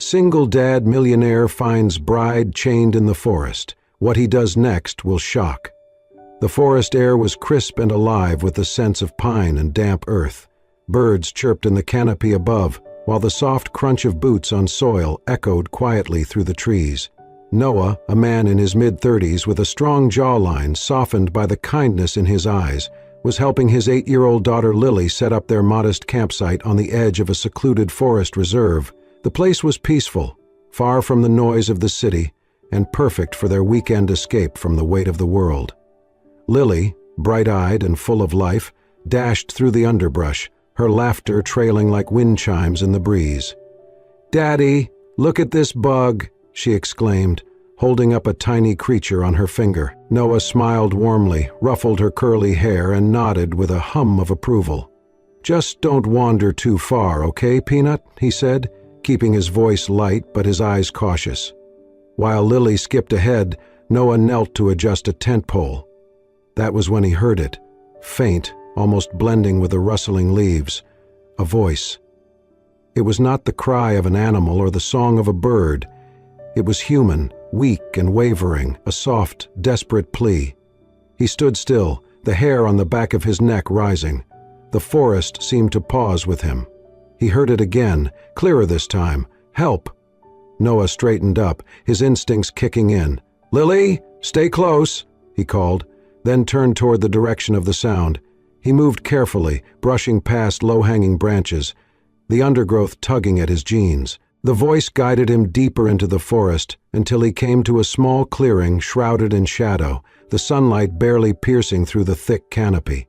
Single dad millionaire finds bride chained in the forest. What he does next will shock. The forest air was crisp and alive with the sense of pine and damp earth. Birds chirped in the canopy above, while the soft crunch of boots on soil echoed quietly through the trees. Noah, a man in his mid-30s with a strong jawline softened by the kindness in his eyes, was helping his 8-year-old daughter Lily set up their modest campsite on the edge of a secluded forest reserve. The place was peaceful, far from the noise of the city, and perfect for their weekend escape from the weight of the world. Lily, bright-eyed and full of life, dashed through the underbrush, her laughter trailing like wind chimes in the breeze. "Daddy, look at this bug," she exclaimed, holding up a tiny creature on her finger. Noah smiled warmly, ruffled her curly hair, and nodded with a hum of approval. "Just don't wander too far, okay, Peanut?" he said, keeping his voice light but his eyes cautious. While Lily skipped ahead, Noah knelt to adjust a tent pole. That was when he heard it, faint, almost blending with the rustling leaves. A voice. It was not the cry of an animal or the song of a bird. It was human, weak and wavering, a soft, desperate plea. He stood still, the hair on the back of his neck rising. The forest seemed to pause with him. He heard it again, clearer this time. "Help!" Noah straightened up, his instincts kicking in. "Lily, stay close," he called, then turned toward the direction of the sound. He moved carefully, brushing past low-hanging branches, the undergrowth tugging at his jeans. The voice guided him deeper into the forest until he came to a small clearing shrouded in shadow, the sunlight barely piercing through the thick canopy.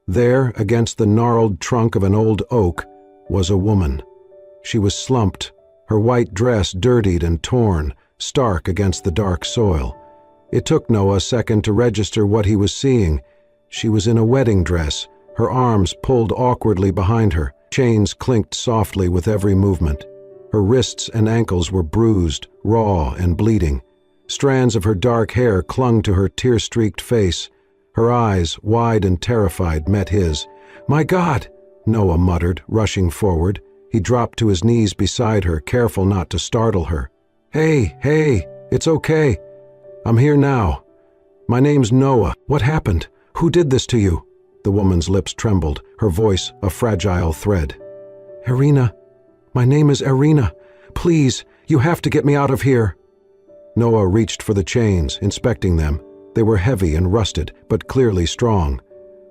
There, against the gnarled trunk of an old oak, was a woman. She was slumped, her white dress dirtied and torn, stark against the dark soil. It took Noah a second to register what he was seeing. She was in a wedding dress, her arms pulled awkwardly behind her. Chains clinked softly with every movement. Her wrists and ankles were bruised, raw and bleeding. Strands of her dark hair clung to her tear-streaked face. Her eyes, wide and terrified, met his. "My God!" Noah muttered, rushing forward. He dropped to his knees beside her, careful not to startle her. Hey, it's okay. I'm here now. My name's Noah. What happened? Who did this to you?" The woman's lips trembled, her voice a fragile thread. "Irina. My name is Irina. Please, you have to get me out of here." Noah reached for the chains, inspecting them. They were heavy and rusted, but clearly strong.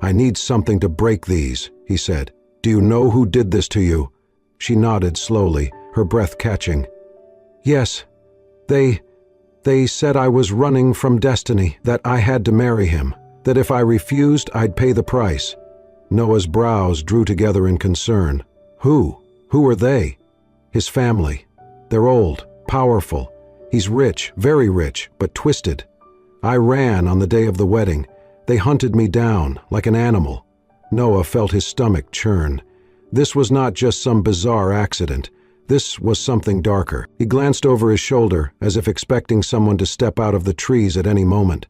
"I need something to break these," he said. "Do you know who did this to you?" She nodded slowly, her breath catching. "Yes. They said I was running from destiny, that I had to marry him, that if I refused, I'd pay the price." Noah's brows drew together in concern. Who? Who are they? His family. They're old, powerful. He's rich, very rich, but twisted. I ran on the day of the wedding. They hunted me down, like an animal. Noah felt his stomach churn. This was not just some bizarre accident. This was something darker. He glanced over his shoulder, as if expecting someone to step out of the trees at any moment.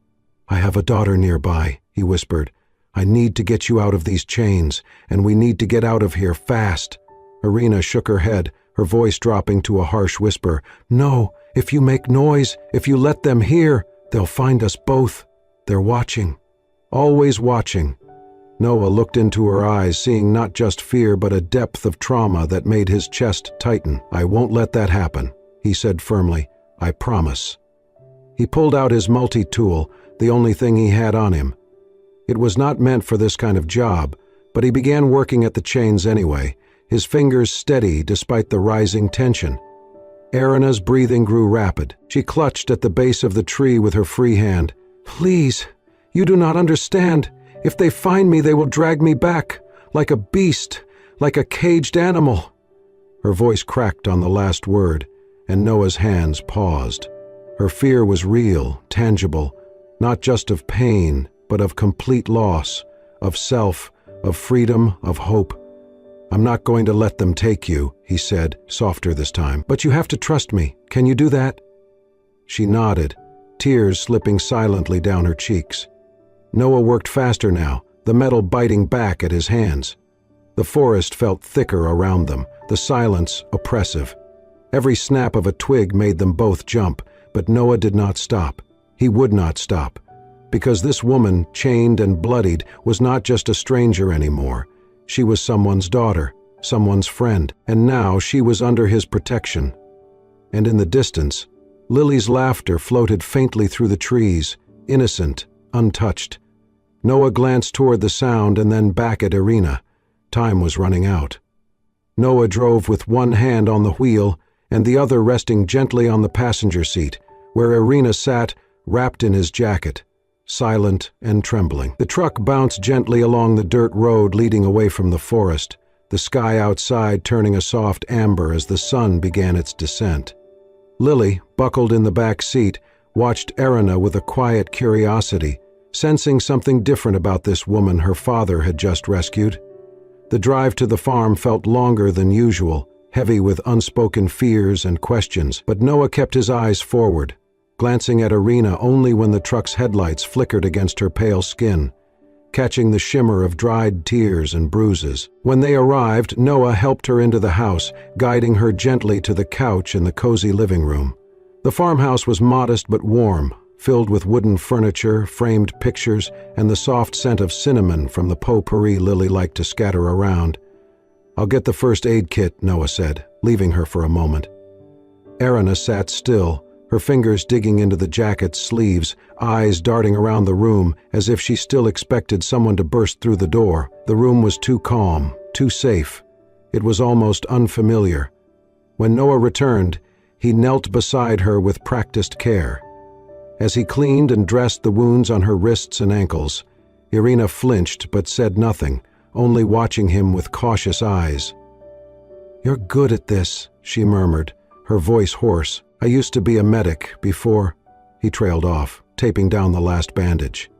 "I have a daughter nearby," he whispered. "I need to get you out of these chains, and we need to get out of here fast." Irina shook her head, her voice dropping to a harsh whisper. "No, if you make noise, if you let them hear, they'll find us both. They're watching. Always watching." Noah looked into her eyes, seeing not just fear but a depth of trauma that made his chest tighten. "I won't let that happen," he said firmly. "I promise." He pulled out his multi-tool, the only thing he had on him. It was not meant for this kind of job, but he began working at the chains anyway, his fingers steady despite the rising tension. Irina's breathing grew rapid. She clutched at the base of the tree with her free hand. "Please, you do not understand. If they find me, they will drag me back, like a beast, like a caged animal." Her voice cracked on the last word, and Noah's hands paused. Her fear was real, tangible, not just of pain, but of complete loss, of self, of freedom, of hope. "I'm not going to let them take you," he said, softer this time. "But you have to trust me. Can you do that?" She nodded, tears slipping silently down her cheeks. Noah worked faster now, the metal biting back at his hands. The forest felt thicker around them, the silence oppressive. Every snap of a twig made them both jump, but Noah did not stop. He would not stop. Because this woman, chained and bloodied, was not just a stranger anymore. She was someone's daughter, someone's friend, and now she was under his protection. And in the distance, Lily's laughter floated faintly through the trees, innocent, untouched. Noah glanced toward the sound and then back at Irina. Time was running out. Noah drove with one hand on the wheel and the other resting gently on the passenger seat, where Irina sat, wrapped in his jacket, silent and trembling. The truck bounced gently along the dirt road leading away from the forest, the sky outside turning a soft amber as the sun began its descent. Lily, buckled in the back seat, watched Irina with a quiet curiosity, sensing something different about this woman her father had just rescued. The drive to the farm felt longer than usual, heavy with unspoken fears and questions, but Noah kept his eyes forward, glancing at Irina only when the truck's headlights flickered against her pale skin, catching the shimmer of dried tears and bruises. When they arrived, Noah helped her into the house, guiding her gently to the couch in the cozy living room. The farmhouse was modest but warm, filled with wooden furniture, framed pictures, and the soft scent of cinnamon from the potpourri Lily liked to scatter around. "I'll get the first aid kit," Noah said, leaving her for a moment. Irina sat still, her fingers digging into the jacket's sleeves, eyes darting around the room as if she still expected someone to burst through the door. The room was too calm, too safe. It was almost unfamiliar. When Noah returned, he knelt beside her with practiced care. As he cleaned and dressed the wounds on her wrists and ankles, Irina flinched but said nothing, only watching him with cautious eyes. "You're good at this," she murmured, her voice hoarse. "I used to be a medic before—" He trailed off, taping down the last bandage.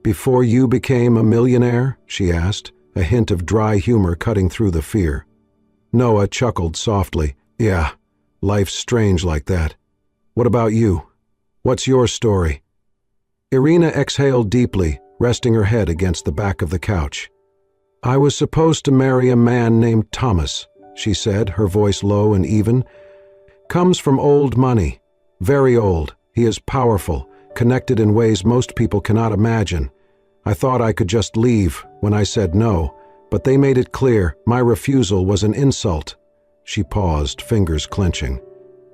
"Before you became a millionaire?" she asked, a hint of dry humor cutting through the fear. Noah chuckled softly. "Yeah, life's strange like that. What about you? What's your story?" Irina exhaled deeply, resting her head against the back of the couch. "I was supposed to marry a man named Thomas," she said, her voice low and even. "Comes from old money. Very old. He is powerful, connected in ways most people cannot imagine. I thought I could just leave when I said no, but they made it clear my refusal was an insult." She paused, fingers clenching.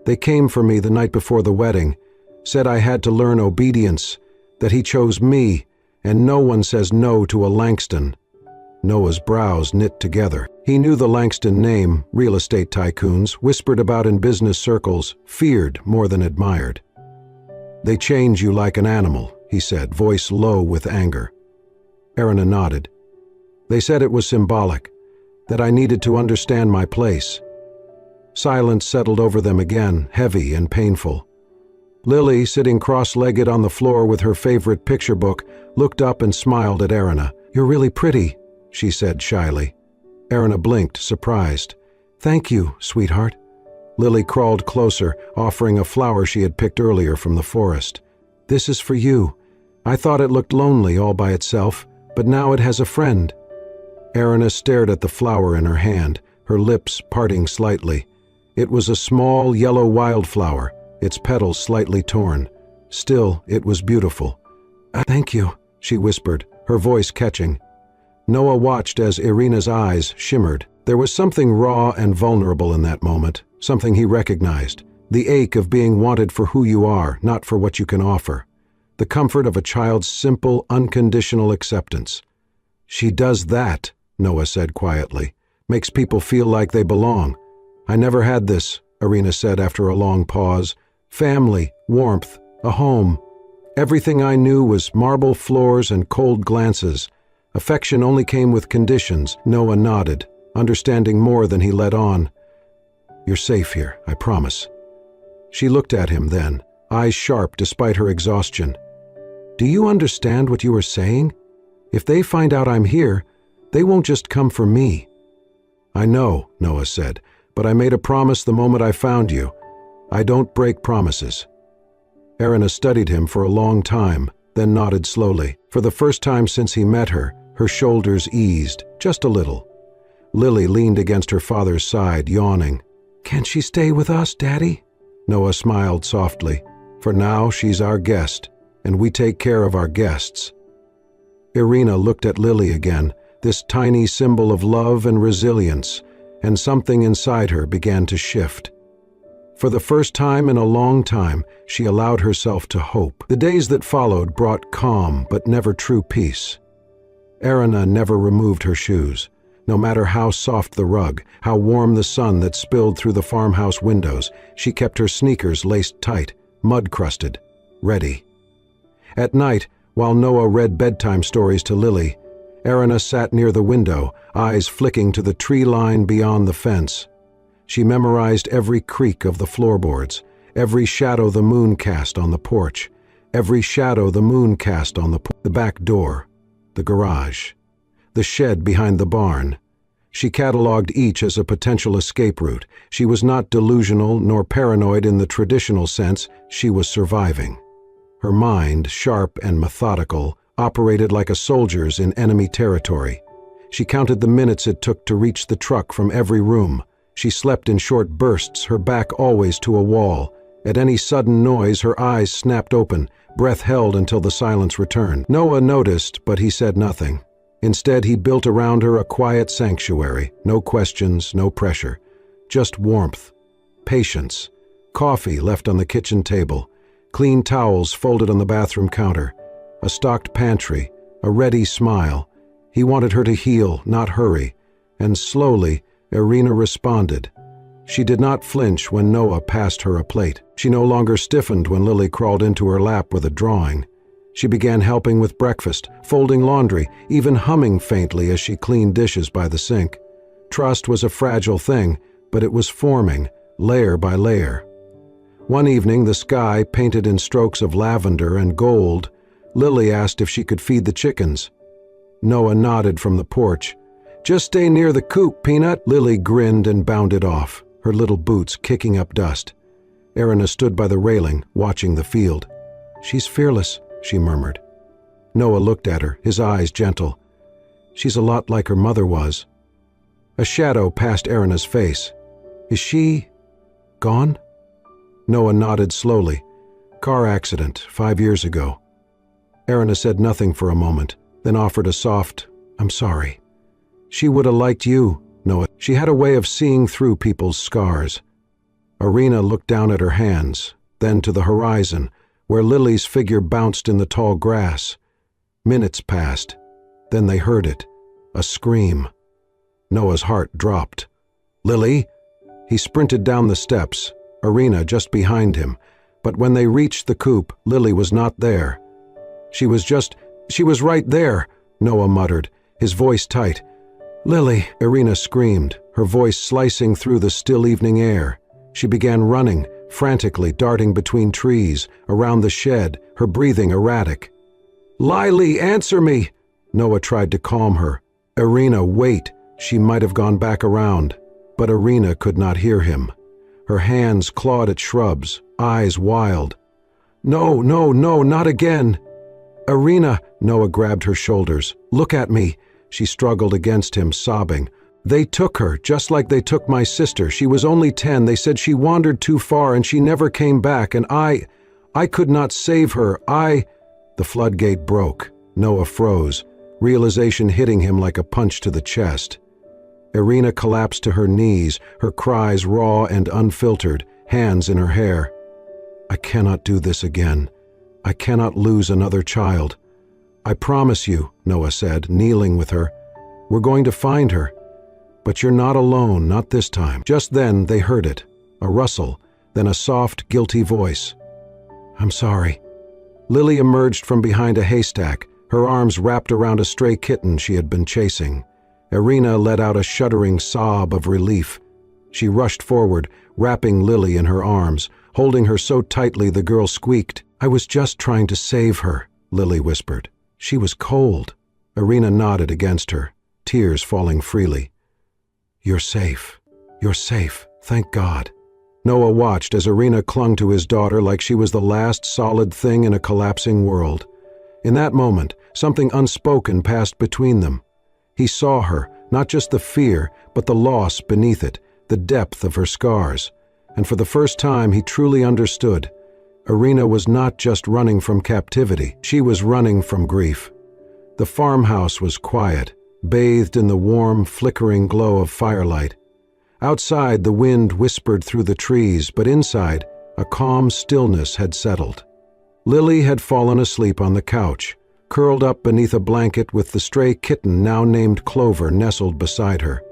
"They came for me the night before the wedding, said I had to learn obedience, that he chose me, and no one says no to a Langston." Noah's brows knit together. He knew the Langston name, real estate tycoons, whispered about in business circles, feared more than admired. "They change you like an animal," he said, voice low with anger. Irina nodded. "They said it was symbolic, that I needed to understand my place." Silence settled over them again, heavy and painful. Lily, sitting cross-legged on the floor with her favorite picture book, looked up and smiled at Irina. "You're really pretty," she said shyly. Irina blinked, surprised. "Thank you, sweetheart." Lily crawled closer, offering a flower she had picked earlier from the forest. "This is for you. I thought it looked lonely all by itself, but now it has a friend." Irina stared at the flower in her hand, her lips parting slightly. It was a small yellow wildflower, its petals slightly torn. Still, it was beautiful. "Thank you," she whispered, her voice catching. Noah watched as Irina's eyes shimmered. There was something raw and vulnerable in that moment, something he recognized. The ache of being wanted for who you are, not for what you can offer. The comfort of a child's simple, unconditional acceptance. "She does that," Noah said quietly. "Makes people feel like they belong." "I never had this," Irina said after a long pause. "Family, warmth, a home. Everything I knew was marble floors and cold glances. Affection only came with conditions." Noah nodded, understanding more than he let on. "You're safe here, I promise." She looked at him then, eyes sharp despite her exhaustion. "Do you understand what you are saying? If they find out I'm here, they won't just come for me." "I know," Noah said, "but I made a promise the moment I found you. I don't break promises." Irina studied him for a long time, then nodded slowly. For the first time since he met her, her shoulders eased, just a little. Lily leaned against her father's side, yawning. "Can she stay with us, Daddy?" Noah smiled softly. "For now, she's our guest, and we take care of our guests." Irina looked at Lily again, this tiny symbol of love and resilience, and something inside her began to shift. For the first time in a long time, she allowed herself to hope. The days that followed brought calm but never true peace. Irina never removed her shoes. No matter how soft the rug, how warm the sun that spilled through the farmhouse windows, she kept her sneakers laced tight, mud-crusted, ready. At night, while Noah read bedtime stories to Lily, Irina sat near the window, eyes flicking to the tree line beyond the fence. She memorized every creak of the floorboards, every shadow the moon cast on the porch, every shadow the moon cast on the back door, the garage, the shed behind the barn. She catalogued each as a potential escape route. She was not delusional nor paranoid in the traditional sense. She was surviving. Her mind, sharp and methodical, operated like a soldier's in enemy territory. She counted the minutes it took to reach the truck from every room. She slept in short bursts, her back always to a wall. At any sudden noise, her eyes snapped open, breath held until the silence returned. Noah noticed, but he said nothing. Instead, he built around her a quiet sanctuary, no questions, no pressure, just warmth, patience, coffee left on the kitchen table, clean towels folded on the bathroom counter, a stocked pantry, a ready smile. He wanted her to heal, not hurry, and slowly, Irina responded. She did not flinch when Noah passed her a plate. She no longer stiffened when Lily crawled into her lap with a drawing. She began helping with breakfast, folding laundry, even humming faintly as she cleaned dishes by the sink. Trust was a fragile thing, but it was forming, layer by layer. One evening, the sky painted in strokes of lavender and gold. Lily asked if she could feed the chickens. Noah nodded from the porch. "Just stay near the coop, Peanut." Lily grinned and bounded off, her little boots kicking up dust. Irina stood by the railing, watching the field. "She's fearless," she murmured. Noah looked at her, his eyes gentle. "She's a lot like her mother was." A shadow passed Irina's face. "Is she gone?" Noah nodded slowly. "Car accident, 5 years ago." Irina said nothing for a moment, then offered a soft, "I'm sorry." "She would have liked you," Noah. She had a way of seeing through people's scars. Irina looked down at her hands, then to the horizon, where Lily's figure bounced in the tall grass. Minutes passed. Then they heard it. A scream. Noah's heart dropped. "Lily?" He sprinted down the steps, Irina just behind him, but when they reached the coop, Lily was not there. She was right there," Noah muttered, his voice tight. "Lily," Irina screamed, her voice slicing through the still evening air. She began running, frantically darting between trees, around the shed, her breathing erratic. "Lily, answer me!" Noah tried to calm her. "Irina, wait." She might have gone back around, but Irina could not hear him. Her hands clawed at shrubs, eyes wild. "No, no, no, not again!" "Irina," Noah grabbed her shoulders. "Look at me." She struggled against him, sobbing. "They took her, just like they took my sister. She was only 10. They said she wandered too far and she never came back, and I could not save her. The floodgate broke. Noah froze, realization hitting him like a punch to the chest. Irina collapsed to her knees, her cries raw and unfiltered, hands in her hair. "I cannot do this again. I cannot lose another child." "I promise you," Noah said, kneeling with her. "We're going to find her. But you're not alone, not this time." Just then they heard it, a rustle, then a soft, guilty voice. "I'm sorry." Lily emerged from behind a haystack, her arms wrapped around a stray kitten she had been chasing. Irina let out a shuddering sob of relief. She rushed forward, wrapping Lily in her arms, holding her so tightly the girl squeaked. "I was just trying to save her," Lily whispered. "She was cold." Irina nodded against her, tears falling freely. "You're safe. You're safe. Thank God." Noah watched as Irina clung to his daughter like she was the last solid thing in a collapsing world. In that moment, something unspoken passed between them. He saw her, not just the fear, but the loss beneath it, the depth of her scars, and for the first time he truly understood. Irina was not just running from captivity, she was running from grief. The farmhouse was quiet, bathed in the warm, flickering glow of firelight. Outside, the wind whispered through the trees, but inside, a calm stillness had settled. Lily had fallen asleep on the couch, curled up beneath a blanket with the stray kitten now named Clover nestled beside her.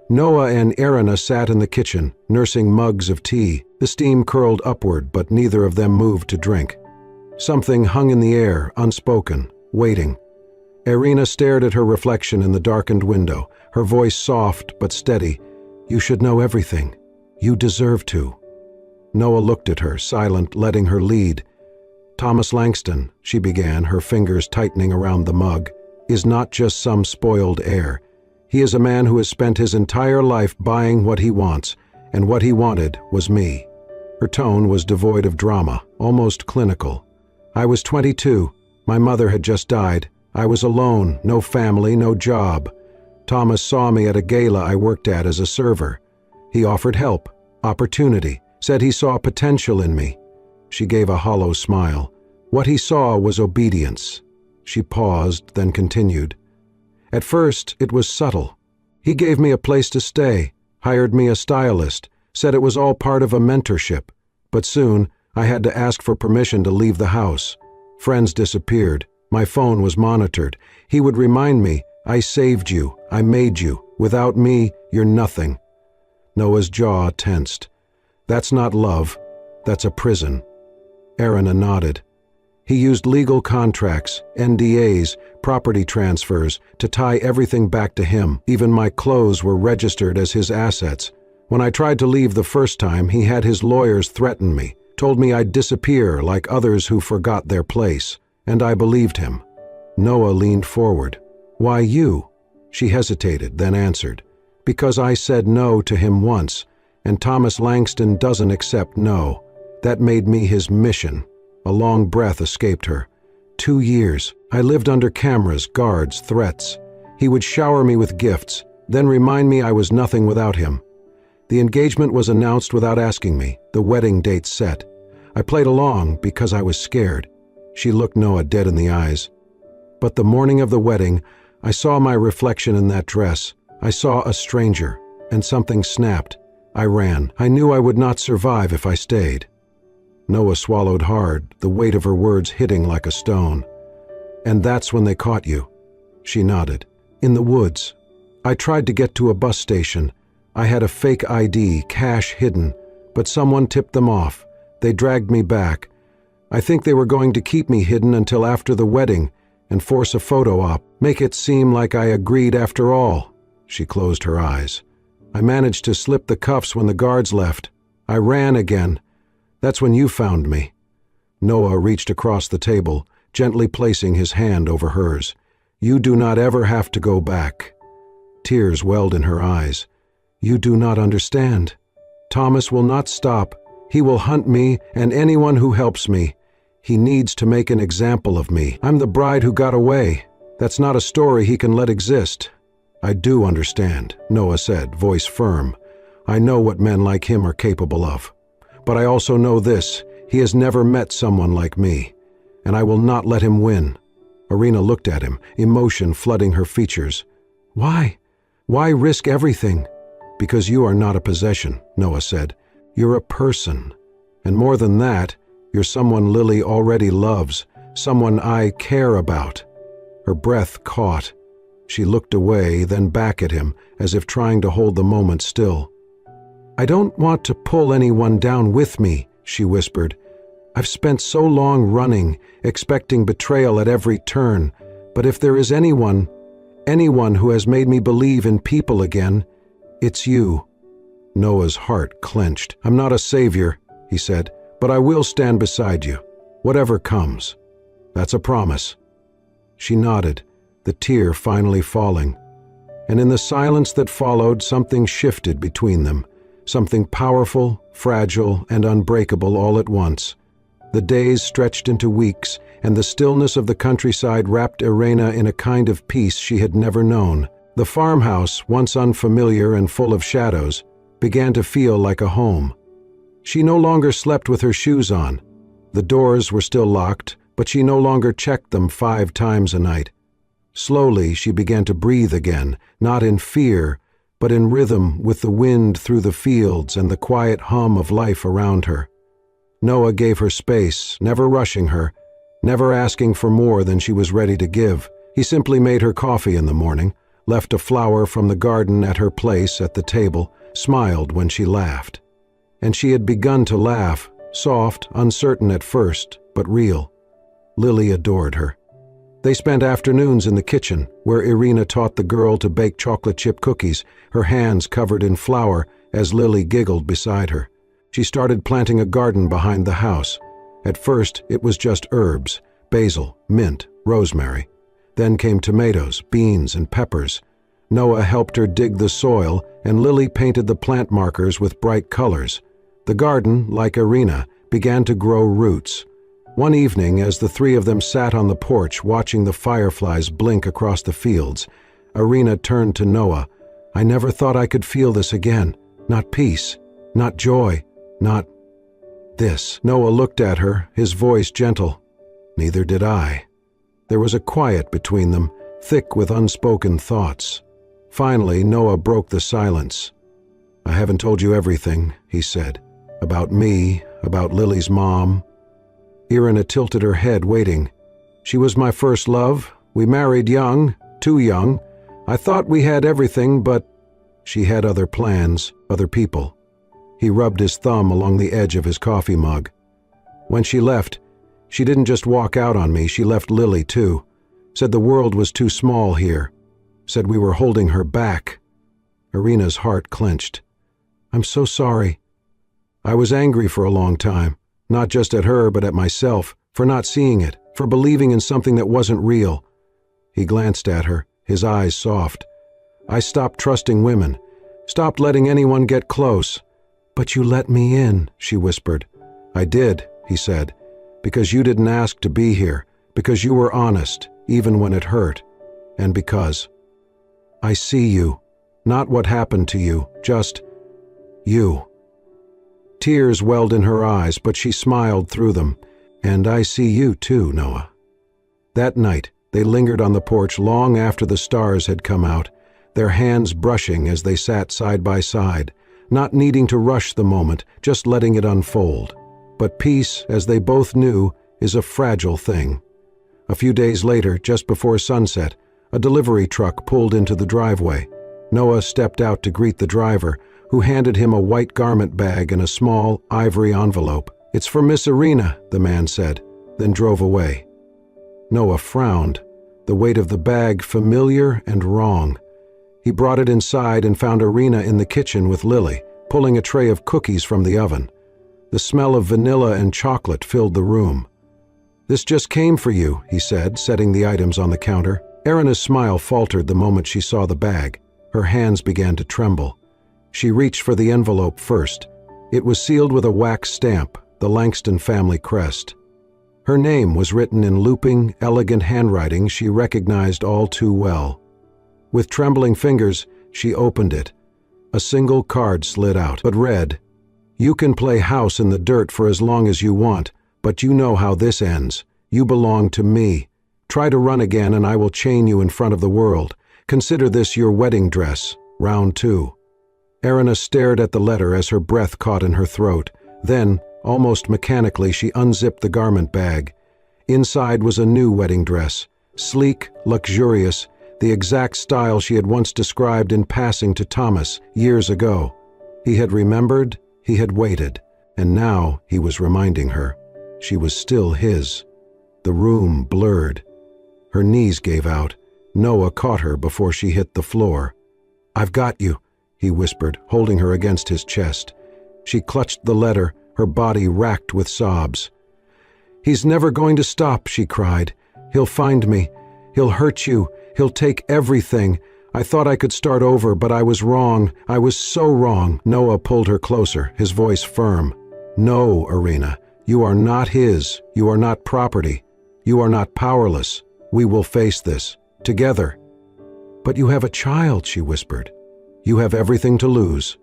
Noah and Irina sat in the kitchen, nursing mugs of tea. The steam curled upward, but neither of them moved to drink. Something hung in the air, unspoken, waiting. Irina stared at her reflection in the darkened window, her voice soft but steady. "You should know everything. You deserve to." Noah looked at her, silent, letting her lead. "Thomas Langston," she began, her fingers tightening around the mug, "is not just some spoiled heir. He is a man who has spent his entire life buying what he wants, and what he wanted was me." Her tone was devoid of drama, almost clinical. "I was 22. My mother had just died. I was alone, no family, no job. Thomas saw me at a gala I worked at as a server. He offered help, opportunity, said he saw potential in me." She gave a hollow smile. "What he saw was obedience." She paused, then continued. "At first, it was subtle. He gave me a place to stay, hired me a stylist, said it was all part of a mentorship. But soon, I had to ask for permission to leave the house. Friends disappeared. My phone was monitored. He would remind me, 'I saved you. I made you. Without me, you're nothing.'" Noah's jaw tensed. "That's not love. That's a prison." Irina nodded. "He used legal contracts, NDAs, property transfers, to tie everything back to him. Even my clothes were registered as his assets. When I tried to leave the first time, he had his lawyers threaten me, told me I'd disappear like others who forgot their place. And I believed him." Noah leaned forward. "Why you?" She hesitated, then answered. "Because I said no to him once, and Thomas Langston doesn't accept no. That made me his mission." A long breath escaped her. 2 years. I lived under cameras, guards, threats. He would shower me with gifts, then remind me I was nothing without him. The engagement was announced without asking me, the wedding date set. I played along because I was scared. She looked Noah dead in the eyes. "But the morning of the wedding, I saw my reflection in that dress. I saw a stranger, and something snapped. I ran. I knew I would not survive if I stayed." Noah swallowed hard, the weight of her words hitting like a stone. "And that's when they caught you?" She nodded. "In the woods. I tried to get to a bus station. I had a fake ID, cash hidden, but someone tipped them off. They dragged me back. I think they were going to keep me hidden until after the wedding and force a photo op, make it seem like I agreed after all." She closed her eyes. "I managed to slip the cuffs when the guards left. I ran again. That's when you found me." Noah reached across the table, gently placing his hand over hers. "You do not ever have to go back." Tears welled in her eyes. "You do not understand. Thomas will not stop. He will hunt me and anyone who helps me. He needs to make an example of me. I'm the bride who got away. That's not a story he can let exist." "I do understand," Noah said, voice firm. "I know what men like him are capable of. But I also know this, he has never met someone like me, and I will not let him win." Irina looked at him, emotion flooding her features. "Why? Why risk everything?" "Because you are not a possession," Noah said. "You're a person. And more than that, you're someone Lily already loves, someone I care about." Her breath caught. She looked away, then back at him, as if trying to hold the moment still. "I don't want to pull anyone down with me," she whispered. "I've spent so long running, expecting betrayal at every turn, but if there is anyone who has made me believe in people again, it's you." Noah's heart clenched. "I'm not a savior," he said, "but I will stand beside you, whatever comes. That's a promise." She nodded, the tear finally falling. And in the silence that followed, something shifted between them, something powerful, fragile, and unbreakable all at once. The days stretched into weeks, and the stillness of the countryside wrapped Irina in a kind of peace she had never known. The farmhouse, once unfamiliar and full of shadows, began to feel like a home. She no longer slept with her shoes on. The doors were still locked, but she no longer checked them 5 times a night. Slowly, she began to breathe again, not in fear, but in rhythm with the wind through the fields and the quiet hum of life around her. Noah gave her space, never rushing her, never asking for more than she was ready to give. He simply made her coffee in the morning, left a flower from the garden at her place at the table, smiled when she laughed. And she had begun to laugh, soft, uncertain at first, but real. Lily adored her. They spent afternoons in the kitchen, where Irina taught the girl to bake chocolate chip cookies, her hands covered in flour as Lily giggled beside her. She started planting a garden behind the house. At first, it was just herbs, basil, mint, rosemary. Then came tomatoes, beans, and peppers. Noah helped her dig the soil, and Lily painted the plant markers with bright colors. The garden, like Irina, began to grow roots. One evening, as the 3 of them sat on the porch watching the fireflies blink across the fields, Irina turned to Noah. "I never thought I could feel this again. Not peace, not joy, not this." Noah looked at her, his voice gentle. "Neither did I." There was a quiet between them, thick with unspoken thoughts. Finally, Noah broke the silence. "I haven't told you everything," he said. "About me, about Lily's mom." Irina tilted her head, waiting. "She was my first love. We married young, too young. I thought we had everything, but she had other plans, other people." He rubbed his thumb along the edge of his coffee mug. "When she left, she didn't just walk out on me, she left Lily too. Said the world was too small here. Said we were holding her back." Irina's heart clenched. "I'm so sorry. I was angry for a long time. Not just at her, but at myself, for not seeing it, for believing in something that wasn't real." He glanced at her, his eyes soft. "I stopped trusting women, stopped letting anyone get close." "But you let me in," she whispered. "I did," he said, "because you didn't ask to be here, because you were honest, even when it hurt, and because I see you, not what happened to you, just you." Tears welled in her eyes, but she smiled through them. "And I see you too, Noah." That night, they lingered on the porch long after the stars had come out, their hands brushing as they sat side by side, not needing to rush the moment, just letting it unfold. But peace, as they both knew, is a fragile thing. A few days later, just before sunset, a delivery truck pulled into the driveway. Noah stepped out to greet the driver, who handed him a white garment bag and a small, ivory envelope. "It's for Miss Irina," the man said, then drove away. Noah frowned, the weight of the bag familiar and wrong. He brought it inside and found Irina in the kitchen with Lily, pulling a tray of cookies from the oven. The smell of vanilla and chocolate filled the room. "This just came for you," he said, setting the items on the counter. Irina's smile faltered the moment she saw the bag. Her hands began to tremble. She reached for the envelope first. It was sealed with a wax stamp, the Langston family crest. Her name was written in looping, elegant handwriting she recognized all too well. With trembling fingers, she opened it. A single card slid out, but read, "You can play house in the dirt for as long as you want, but you know how this ends. You belong to me. Try to run again and I will chain you in front of the world. Consider this your wedding dress. Round 2. Irina stared at the letter as her breath caught in her throat. Then, almost mechanically, she unzipped the garment bag. Inside was a new wedding dress, sleek, luxurious, the exact style she had once described in passing to Thomas years ago. He had remembered, he had waited, and now he was reminding her. She was still his. The room blurred. Her knees gave out. Noah caught her before she hit the floor. "I've got you," he whispered, holding her against his chest. She clutched the letter, her body racked with sobs. "He's never going to stop," she cried. "He'll find me. He'll hurt you. He'll take everything. I thought I could start over, but I was wrong. I was so wrong." Noah pulled her closer, his voice firm. "No, Irina, you are not his. You are not property. You are not powerless. We will face this, together." "But you have a child," she whispered. "You have everything to lose."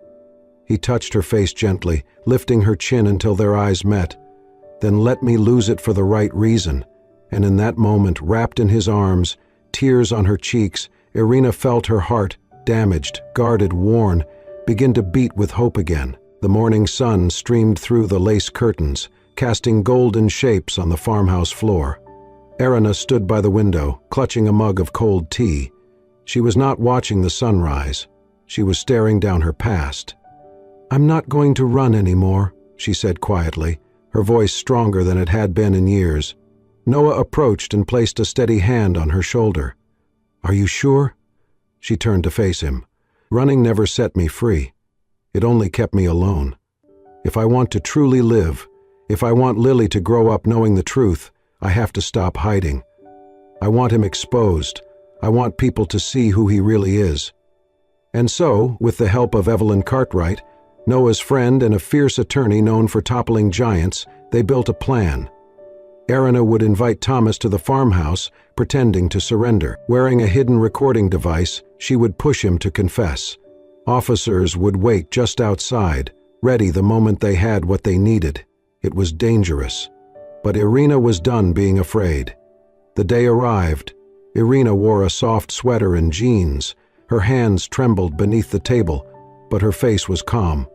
He touched her face gently, lifting her chin until their eyes met. Then let me lose it for the right reason. And in that moment, wrapped in his arms, tears on her cheeks, Irina felt her heart, damaged, guarded, worn, begin to beat with hope again. The morning sun streamed through the lace curtains, casting golden shapes on the farmhouse floor. Irina stood by the window, clutching a mug of cold tea. She was not watching the sunrise. She was staring down her past. "I'm not going to run anymore," she said quietly, her voice stronger than it had been in years. Noah approached and placed a steady hand on her shoulder. "Are you sure?" She turned to face him. "Running never set me free. It only kept me alone. If I want to truly live, if I want Lily to grow up knowing the truth, I have to stop hiding. I want him exposed. I want people to see who he really is." And so, with the help of Evelyn Cartwright, Noah's friend and a fierce attorney known for toppling giants, they built a plan. Irina would invite Thomas to the farmhouse, pretending to surrender. Wearing a hidden recording device, she would push him to confess. Officers would wait just outside, ready the moment they had what they needed. It was dangerous. But Irina was done being afraid. The day arrived. Irina wore a soft sweater and jeans. Her hands trembled beneath the table, but her face was calm.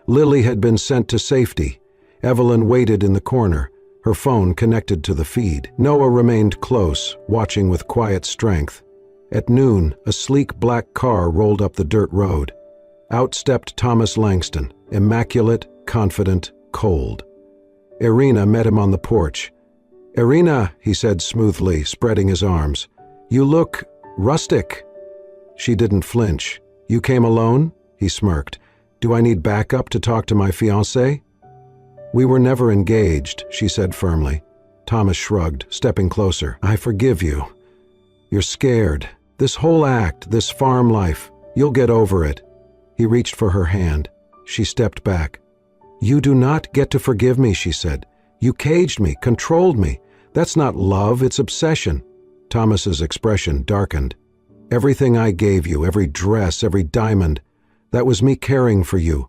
Lily had been sent to safety. Evelyn waited in the corner, her phone connected to the feed. Noah remained close, watching with quiet strength. At noon, a sleek black car rolled up the dirt road. Out stepped Thomas Langston, immaculate, confident, cold. Irina met him on the porch. "Irina," he said smoothly, spreading his arms. "You look rustic." She didn't flinch. "You came alone?" He smirked. "Do I need backup to talk to my fiancé?" "We were never engaged," she said firmly. Thomas shrugged, stepping closer. "I forgive you. You're scared. This whole act, this farm life, you'll get over it." He reached for her hand. She stepped back. "You do not get to forgive me," she said. "You caged me, controlled me. That's not love, it's obsession." Thomas's expression darkened. "Everything I gave you, every dress, every diamond, that was me caring for you.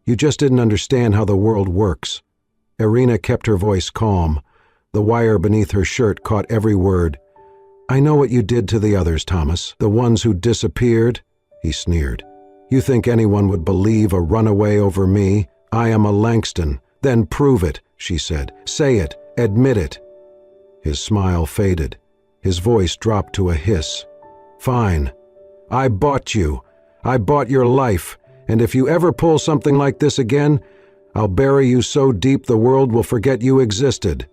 You just didn't understand how the world works." Irina kept her voice calm. The wire beneath her shirt caught every word. "I know what you did to the others, Thomas, the ones who disappeared," he sneered. "You think anyone would believe a runaway over me? I am a Langston." "Then prove it," she said. "Say it, admit it." His smile faded. His voice dropped to a hiss. "Fine. I bought you. I bought your life, and if you ever pull something like this again, I'll bury you so deep the world will forget you existed."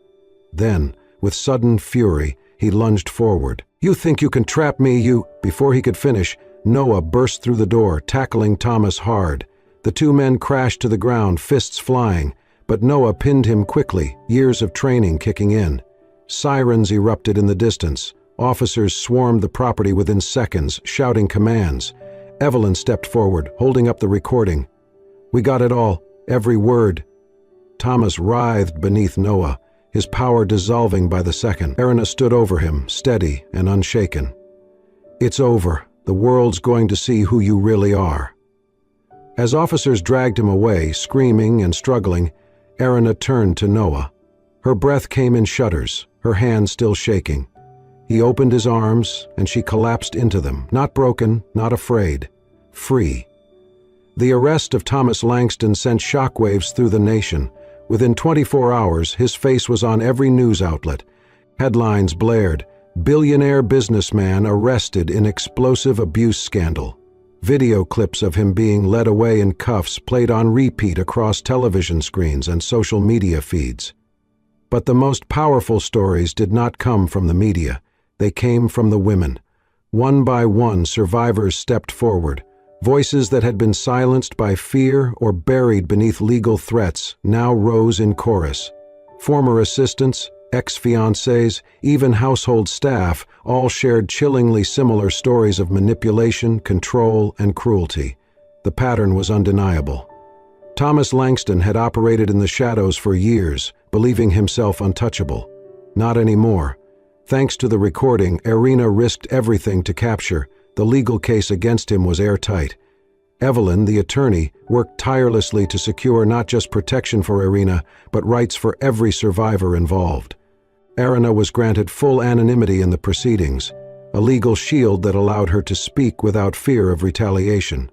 Then, with sudden fury, he lunged forward. "You think you can trap me, you—" Before he could finish, Noah burst through the door, tackling Thomas hard. The two men crashed to the ground, fists flying, but Noah pinned him quickly, years of training kicking in. Sirens erupted in the distance. Officers swarmed the property within seconds, shouting commands. Evelyn stepped forward, holding up the recording. "We got it all, every word." Thomas writhed beneath Noah, his power dissolving by the second. Irina stood over him, steady and unshaken. "It's over. The world's going to see who you really are." As officers dragged him away, screaming and struggling, Irina turned to Noah. Her breath came in shudders, her hands still shaking. He opened his arms, and she collapsed into them, not broken, not afraid, free. The arrest of Thomas Langston sent shockwaves through the nation. Within 24 hours, his face was on every news outlet. Headlines blared, "Billionaire businessman arrested in explosive abuse scandal." Video clips of him being led away in cuffs played on repeat across television screens and social media feeds. But the most powerful stories did not come from the media. They came from the women. One by one, survivors stepped forward. Voices that had been silenced by fear or buried beneath legal threats now rose in chorus. Former assistants, ex-fiancés, even household staff all shared chillingly similar stories of manipulation, control, and cruelty. The pattern was undeniable. Thomas Langston had operated in the shadows for years, believing himself untouchable. Not anymore. Thanks to the recording, Irina risked everything to capture. The legal case against him was airtight. Evelyn, the attorney, worked tirelessly to secure not just protection for Irina, but rights for every survivor involved. Irina was granted full anonymity in the proceedings, a legal shield that allowed her to speak without fear of retaliation.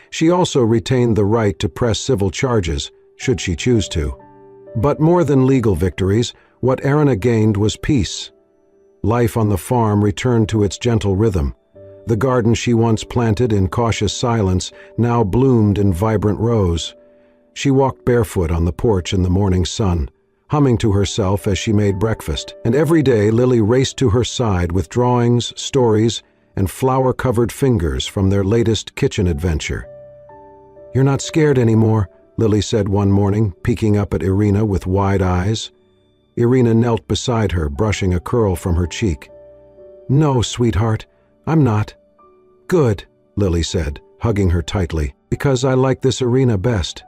She also retained the right to press civil charges, should she choose to. But more than legal victories, what Irina gained was peace. Life on the farm returned to its gentle rhythm. The garden she once planted in cautious silence now bloomed in vibrant rows. She walked barefoot on the porch in the morning sun, humming to herself as she made breakfast, and every day Lily raced to her side with drawings, stories, and flower-covered fingers from their latest kitchen adventure. "You're not scared anymore," Lily said one morning, peeking up at Irina with wide eyes. Irina knelt beside her, brushing a curl from her cheek. "No, sweetheart, I'm not." "Good," Lily said, hugging her tightly, "because I like this Irina best."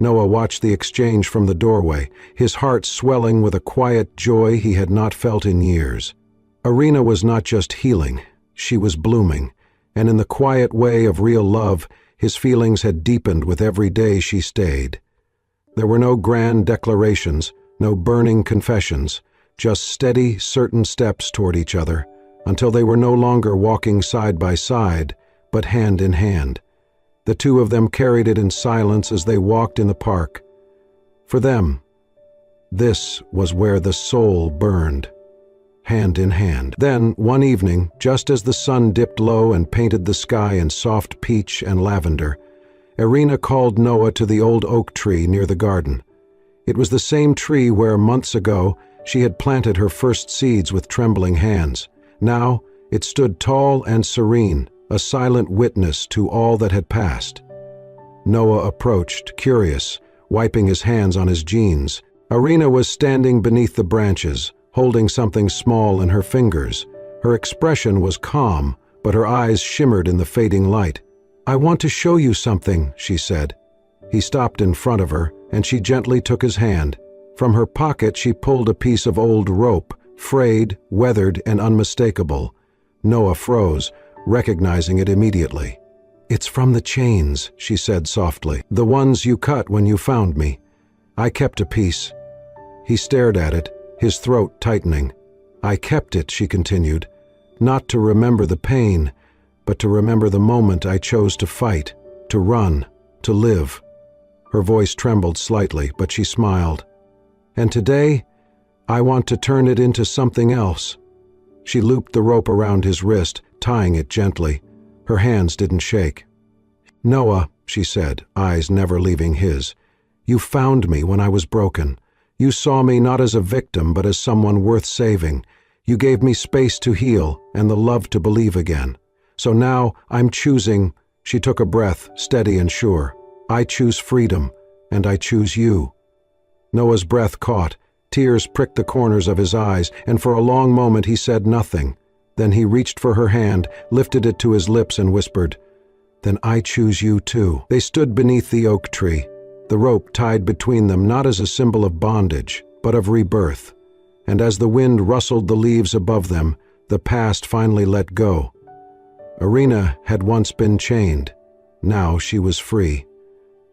Noah watched the exchange from the doorway, his heart swelling with a quiet joy he had not felt in years. Irina was not just healing, she was blooming, and in the quiet way of real love, his feelings had deepened with every day she stayed. There were no grand declarations, no burning confessions, just steady, certain steps toward each other, until they were no longer walking side by side, but hand in hand. The two of them carried it in silence as they walked in the park. For them, this was where the soul burned, hand in hand. Then, one evening, just as the sun dipped low and painted the sky in soft peach and lavender, Irina called Noah to the old oak tree near the garden. It was the same tree where, months ago, she had planted her first seeds with trembling hands. Now, it stood tall and serene, a silent witness to all that had passed. Noah approached, curious, wiping his hands on his jeans. Irina was standing beneath the branches, holding something small in her fingers. Her expression was calm, but her eyes shimmered in the fading light. "I want to show you something," she said. He stopped in front of her, and she gently took his hand. From her pocket she pulled a piece of old rope, frayed, weathered, and unmistakable. Noah froze, recognizing it immediately. "It's from the chains," she said softly. "The ones you cut when you found me. I kept a piece." He stared at it, his throat tightening. "I kept it," she continued, "not to remember the pain, but to remember the moment I chose to fight, to run, to live." Her voice trembled slightly, but she smiled. "And today, I want to turn it into something else." She looped the rope around his wrist, tying it gently. Her hands didn't shake. "Noah," she said, eyes never leaving his, "you found me when I was broken. You saw me not as a victim, but as someone worth saving. You gave me space to heal and the love to believe again. So now I'm choosing," she took a breath, steady and sure, "I choose freedom, and I choose you." Noah's breath caught. Tears pricked the corners of his eyes, and for a long moment he said nothing. Then he reached for her hand, lifted it to his lips and whispered, "Then I choose you too." They stood beneath the oak tree, the rope tied between them not as a symbol of bondage, but of rebirth. And as the wind rustled the leaves above them, the past finally let go. Irina had once been chained. Now she was free.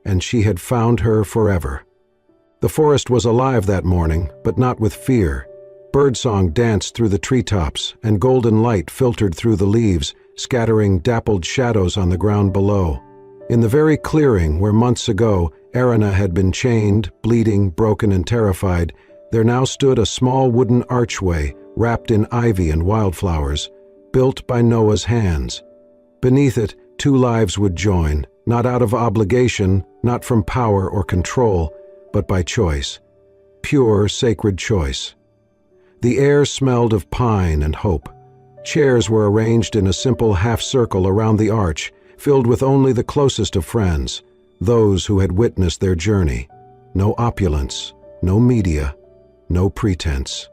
And she had found her forever. The forest was alive that morning, but not with fear. Birdsong danced through the treetops, and golden light filtered through the leaves, scattering dappled shadows on the ground below. In the very clearing where months ago Irina had been chained, bleeding, broken, and terrified, there now stood a small wooden archway wrapped in ivy and wildflowers, built by Noah's hands. Beneath it, two lives would join, not out of obligation, not from power or control, but by choice. Pure, sacred choice. The air smelled of pine and hope. Chairs were arranged in a simple half-circle around the arch, filled with only the closest of friends, those who had witnessed their journey. No opulence, no media, no pretense.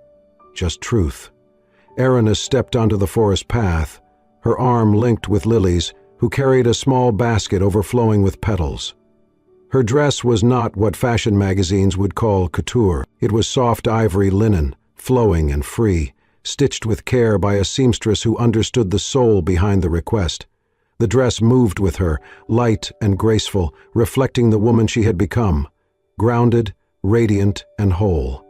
Just truth. Irina stepped onto the forest path, her arm linked with Lily's, who carried a small basket overflowing with petals. Her dress was not what fashion magazines would call couture. It was soft ivory linen, flowing and free, stitched with care by a seamstress who understood the soul behind the request. The dress moved with her, light and graceful, reflecting the woman she had become, grounded, radiant, and whole.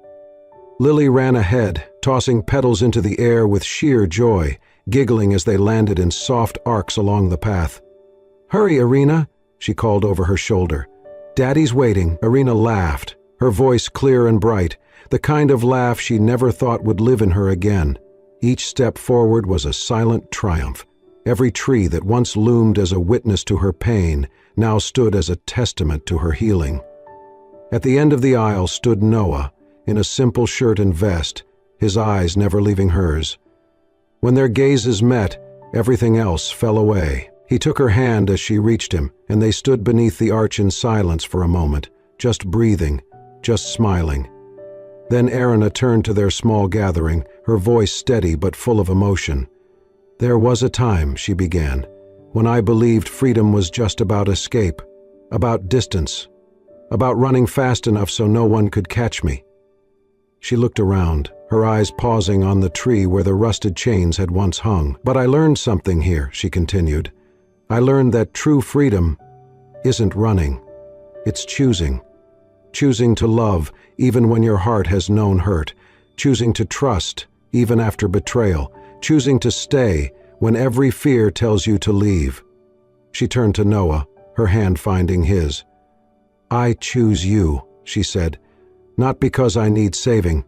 Lily ran ahead, tossing petals into the air with sheer joy, giggling as they landed in soft arcs along the path. "Hurry, Irina," she called over her shoulder. "Daddy's waiting." Irina laughed, her voice clear and bright, the kind of laugh she never thought would live in her again. Each step forward was a silent triumph. Every tree that once loomed as a witness to her pain now stood as a testament to her healing. At the end of the aisle stood Noah, in a simple shirt and vest, his eyes never leaving hers. When their gazes met, everything else fell away. He took her hand as she reached him, and they stood beneath the arch in silence for a moment, just breathing, just smiling. Then Irina turned to their small gathering, her voice steady but full of emotion. "There was a time," she began, "when I believed freedom was just about escape, about distance, about running fast enough so no one could catch me." She looked around, her eyes pausing on the tree where the rusted chains had once hung. "But I learned something here," she continued. "I learned that true freedom isn't running, it's choosing. Choosing to love even when your heart has known hurt, choosing to trust even after betrayal, choosing to stay when every fear tells you to leave." She turned to Noah, her hand finding his. "I choose you," she said, "not because I need saving,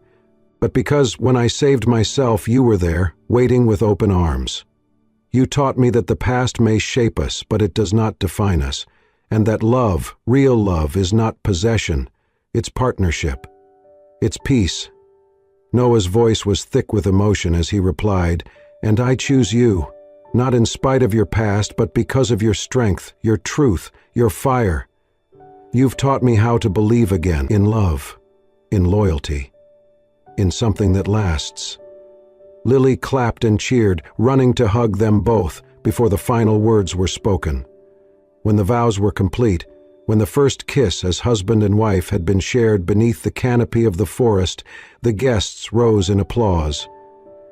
but because when I saved myself, you were there, waiting with open arms. You taught me that the past may shape us, but it does not define us, and that love, real love, is not possession, it's partnership. It's peace." Noah's voice was thick with emotion as he replied, "And I choose you, not in spite of your past, but because of your strength, your truth, your fire. You've taught me how to believe again, in love, in loyalty, in something that lasts." Lily clapped and cheered, running to hug them both before the final words were spoken. When the vows were complete, when the first kiss as husband and wife had been shared beneath the canopy of the forest, the guests rose in applause.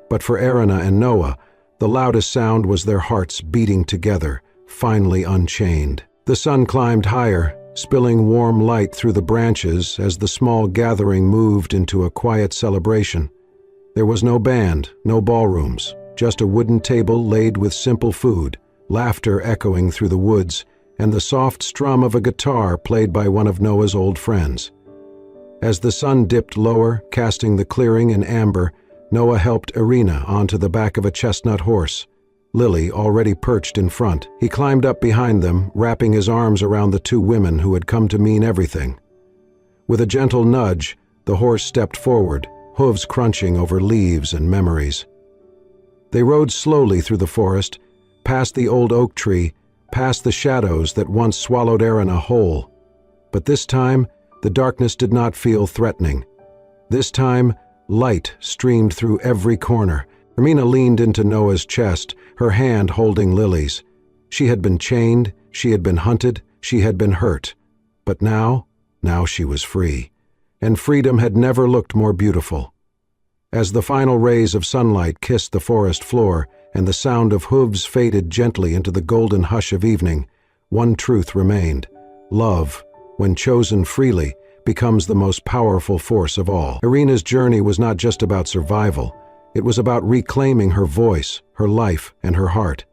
But for Irina and Noah, the loudest sound was their hearts beating together, finally unchained. The sun climbed higher, spilling warm light through the branches as the small gathering moved into a quiet celebration. There was no band, no ballrooms, just a wooden table laid with simple food, laughter echoing through the woods, and the soft strum of a guitar played by one of Noah's old friends. As the sun dipped lower, casting the clearing in amber, Noah helped Irina onto the back of a chestnut horse, Lily already perched in front. He climbed up behind them, wrapping his arms around the two women who had come to mean everything. With a gentle nudge, the horse stepped forward, hooves crunching over leaves and memories. They rode slowly through the forest, past the old oak tree, past the shadows that once swallowed Irina whole. But this time, the darkness did not feel threatening. This time, light streamed through every corner. Irina leaned into Noah's chest, her hand holding Lily's. She had been chained, she had been hunted, she had been hurt. But now she was free. And freedom had never looked more beautiful. As the final rays of sunlight kissed the forest floor and the sound of hooves faded gently into the golden hush of evening, one truth remained. Love, when chosen freely, becomes the most powerful force of all. Irina's journey was not just about survival. It was about reclaiming her voice, her life, and her heart.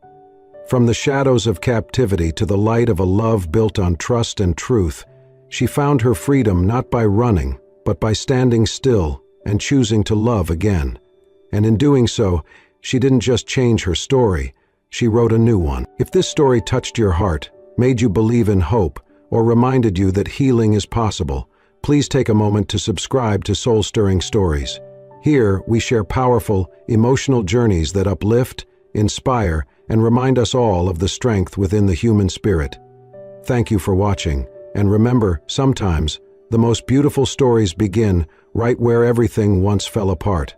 From the shadows of captivity to the light of a love built on trust and truth, she found her freedom not by running, but by standing still and choosing to love again. And in doing so, she didn't just change her story, she wrote a new one. If this story touched your heart, made you believe in hope, or reminded you that healing is possible, please take a moment to subscribe to Soul Stirring Stories. Here, we share powerful, emotional journeys that uplift, inspire, and remind us all of the strength within the human spirit. Thank you for watching, and remember, sometimes, the most beautiful stories begin right where everything once fell apart.